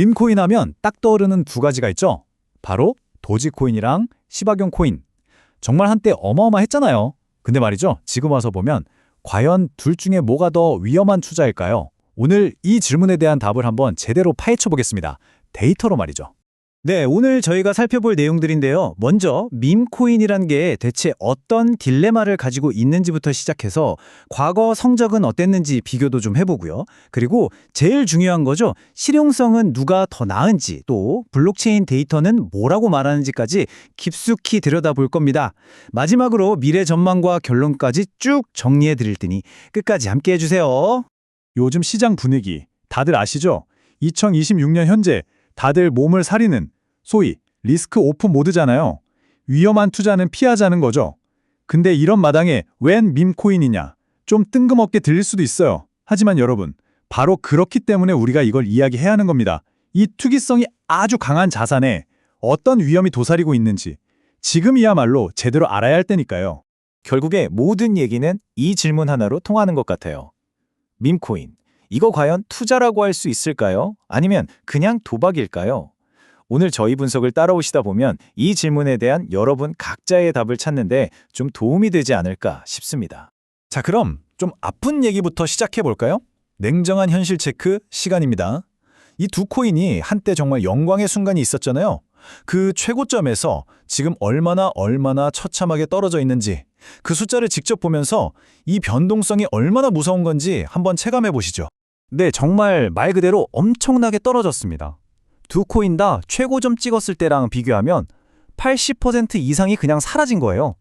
밈코인 하면 딱 떠오르는 두 가지가 있죠. 바로 도지코인이랑 시바견 코인. 정말 한때 어마어마했잖아요. 근데 말이죠. 지금 와서 보면 과연 둘 중에 뭐가 더 위험한 투자일까요? 오늘 이 질문에 대한 답을 한번 제대로 파헤쳐 보겠습니다. 데이터로 말이죠. 네, 오늘 저희가 살펴볼 내용들인데요. 먼저 밈코인이란 게 대체 어떤 딜레마를 가지고 있는지부터 시작해서 과거 성적은 어땠는지 비교도 좀 해보고요. 그리고 제일 중요한 거죠. 실용성은 누가 더 나은지, 또 블록체인 데이터는 뭐라고 말하는지까지 깊숙이 들여다볼 겁니다. 마지막으로 미래 전망과 결론까지 쭉 정리해 드릴 테니 끝까지 함께 해주세요. 요즘 시장 분위기 다들 아시죠? 2026년 현재 다들 몸을 사리는 소위 리스크 오프 모드잖아요. 위험한 투자는 피하자는 거죠. 근데 이런 마당에 웬 밈코인이냐? 좀 뜬금없게 들릴 수도 있어요. 하지만 여러분, 바로 그렇기 때문에 우리가 이걸 이야기해야 하는 겁니다. 이 투기성이 아주 강한 자산에 어떤 위험이 도사리고 있는지 지금이야말로 제대로 알아야 할 때니까요. 결국에 모든 얘기는 이 질문 하나로 통하는 것 같아요. 밈코인, 이거 과연 투자라고 할 수 있을까요? 아니면 그냥 도박일까요? 오늘 저희 분석을 따라오시다 보면 이 질문에 대한 여러분 각자의 답을 찾는데 좀 도움이 되지 않을까 싶습니다. 자, 그럼 좀 아픈 얘기부터 시작해 볼까요? 냉정한 현실 체크 시간입니다. 이 두 코인이 한때 정말 영광의 순간이 있었잖아요. 그 최고점에서 지금 얼마나 처참하게 떨어져 있는지 그 숫자를 직접 보면서 이 변동성이 얼마나 무서운 건지 한번 체감해 보시죠. 네, 정말 말 그대로 엄청나게 떨어졌습니다. 두 코인 다 최고점 찍었을 때랑 비교하면 80% 이상이 그냥 사라진 거예요.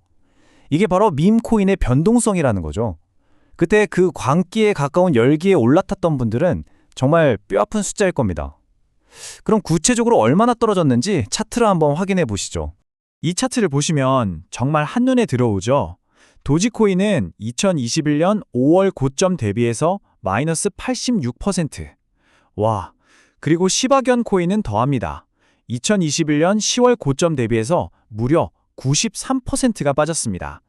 이게 바로 밈코인의 변동성이라는 거죠. 그때 그 광기에 가까운 열기에 올라탔던 분들은 정말 뼈아픈 숫자일 겁니다. 그럼 구체적으로 얼마나 떨어졌는지 차트를 한번 확인해 보시죠. 이 차트를 보시면 정말 한눈에 들어오죠. 도지코인은 2021년 5월 고점 대비해서 마이너스 86%. 와, 그리고 시바견 코인은 더합니다. 2021년 10월 고점 대비해서 무려 93%가 빠졌습니다.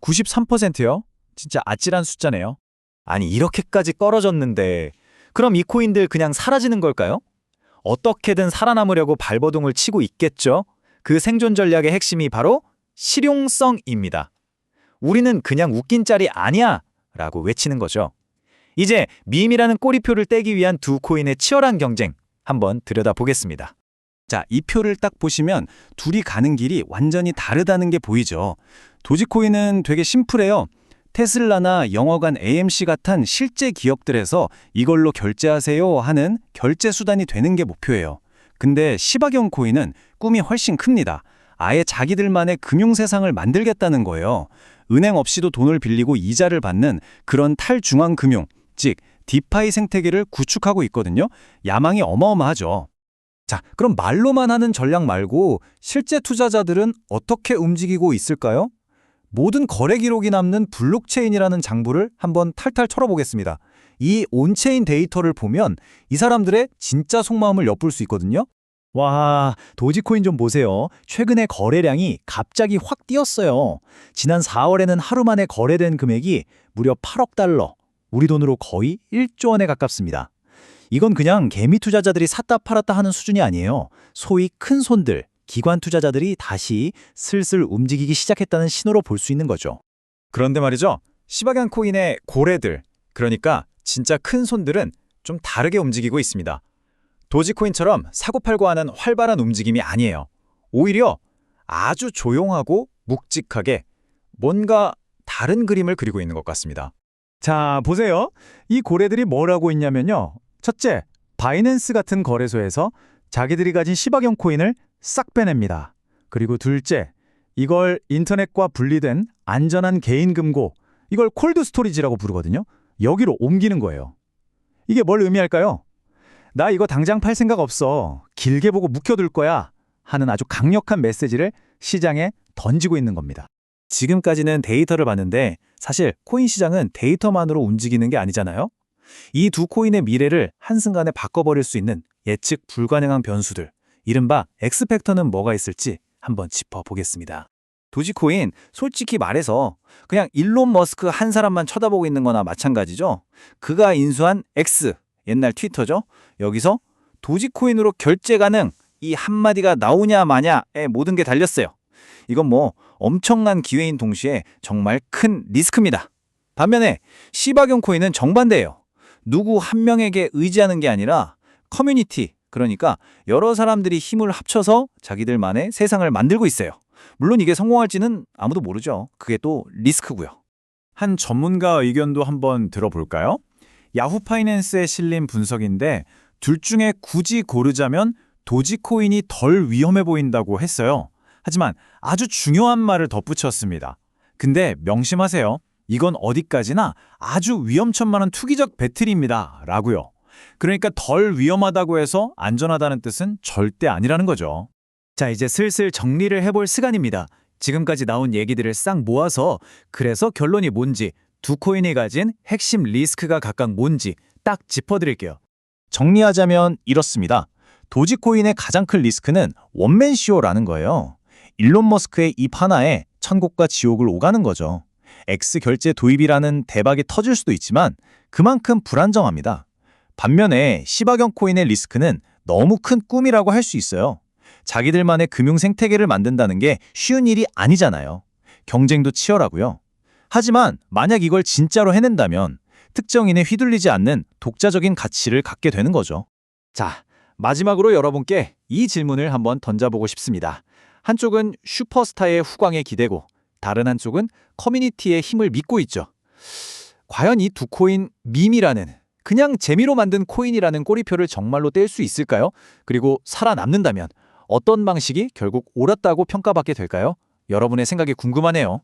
93%요? 진짜 아찔한 숫자네요. 아니, 이렇게까지 떨어졌는데 그럼 이 코인들 그냥 사라지는 걸까요? 어떻게든 살아남으려고 발버둥을 치고 있겠죠? 그 생존 전략의 핵심이 바로 실용성입니다. 우리는 그냥 웃긴 짤이 아니야! 라고 외치는 거죠. 이제 밈이라는 꼬리표를 떼기 위한 두 코인의 치열한 경쟁 한번 들여다보겠습니다. 자, 이 표를 딱 보시면 둘이 가는 길이 완전히 다르다는 게 보이죠. 도지코인은 되게 심플해요. 테슬라나 영어관 AMC 같은 실제 기업들에서 이걸로 결제하세요 하는 결제 수단이 되는 게 목표예요. 근데 시바견 코인은 꿈이 훨씬 큽니다. 아예 자기들만의 금융 세상을 만들겠다는 거예요. 은행 없이도 돈을 빌리고 이자를 받는 그런 탈중앙 금융, 즉 디파이 생태계를 구축하고 있거든요. 야망이 어마어마하죠. 자, 그럼 말로만 하는 전략 말고 실제 투자자들은 어떻게 움직이고 있을까요? 모든 거래 기록이 남는 블록체인이라는 장부를 한번 탈탈 털어보겠습니다. 이 온체인 데이터를 보면 이 사람들의 진짜 속마음을 엿볼 수 있거든요. 와, 도지코인 좀 보세요. 최근에 거래량이 갑자기 확 뛰었어요. 지난 4월에는 하루 만에 거래된 금액이 무려 8억 달러. 우리 돈으로 거의 1조 원에 가깝습니다. 이건 그냥 개미 투자자들이 샀다 팔았다 하는 수준이 아니에요. 소위 큰 손들, 기관 투자자들이 다시 슬슬 움직이기 시작했다는 신호로 볼 수 있는 거죠. 그런데 말이죠. 시바견 코인의 고래들, 그러니까 진짜 큰 손들은 좀 다르게 움직이고 있습니다. 도지코인처럼 사고팔고 하는 활발한 움직임이 아니에요. 오히려 아주 조용하고 묵직하게 뭔가 다른 그림을 그리고 있는 것 같습니다. 자, 보세요. 이 고래들이 뭘 하고 있냐면요. 첫째, 바이낸스 같은 거래소에서 자기들이 가진 시바견 코인을 싹 빼냅니다. 그리고 둘째, 이걸 인터넷과 분리된 안전한 개인 금고, 이걸 콜드 스토리지라고 부르거든요. 여기로 옮기는 거예요. 이게 뭘 의미할까요? 나 이거 당장 팔 생각 없어. 길게 보고 묵혀둘 거야. 하는 아주 강력한 메시지를 시장에 던지고 있는 겁니다. 지금까지는 데이터를 봤는데 사실 코인 시장은 데이터만으로 움직이는 게 아니잖아요. 이 두 코인의 미래를 한순간에 바꿔버릴 수 있는 예측 불가능한 변수들, 이른바 X팩터는 뭐가 있을지 한번 짚어보겠습니다. 도지코인, 솔직히 말해서 그냥 일론 머스크 한 사람만 쳐다보고 있는 거나 마찬가지죠. 그가 인수한 X, 옛날 트위터죠. 여기서 도지코인으로 결제 가능 이 한마디가 나오냐 마냐에 모든 게 달렸어요. 이건 뭐 엄청난 기회인 동시에 정말 큰 리스크입니다. 반면에 시바견 코인은 정반대예요. 누구 한 명에게 의지하는 게 아니라 커뮤니티, 그러니까 여러 사람들이 힘을 합쳐서 자기들만의 세상을 만들고 있어요. 물론 이게 성공할지는 아무도 모르죠. 그게 또 리스크고요. 한 전문가 의견도 한번 들어볼까요? 야후 파이낸스에 실린 분석인데 둘 중에 굳이 고르자면 도지코인이 덜 위험해 보인다고 했어요. 하지만 아주 중요한 말을 덧붙였습니다. 근데 명심하세요. 이건 어디까지나 아주 위험천만한 투기적 배틀입니다. 라고요. 그러니까 덜 위험하다고 해서 안전하다는 뜻은 절대 아니라는 거죠. 자, 이제 슬슬 정리를 해볼 시간입니다. 지금까지 나온 얘기들을 싹 모아서 그래서 결론이 뭔지, 두 코인이 가진 핵심 리스크가 각각 뭔지 딱 짚어드릴게요. 정리하자면 이렇습니다. 도지코인의 가장 큰 리스크는 원맨쇼라는 거예요. 일론 머스크의 입 하나에 천국과 지옥을 오가는 거죠. X 결제 도입이라는 대박이 터질 수도 있지만 그만큼 불안정합니다. 반면에 시바견 코인의 리스크는 너무 큰 꿈이라고 할 수 있어요. 자기들만의 금융 생태계를 만든다는 게 쉬운 일이 아니잖아요. 경쟁도 치열하고요. 하지만 만약 이걸 진짜로 해낸다면 특정인에 휘둘리지 않는 독자적인 가치를 갖게 되는 거죠. 자, 마지막으로 여러분께 이 질문을 한번 던져보고 싶습니다. 한쪽은 슈퍼스타의 후광에 기대고 다른 한쪽은 커뮤니티의 힘을 믿고 있죠. 과연 이 두 코인 밈이라는 그냥 재미로 만든 코인이라는 꼬리표를 정말로 뗄 수 있을까요? 그리고 살아남는다면 어떤 방식이 결국 옳았다고 평가받게 될까요? 여러분의 생각이 궁금하네요.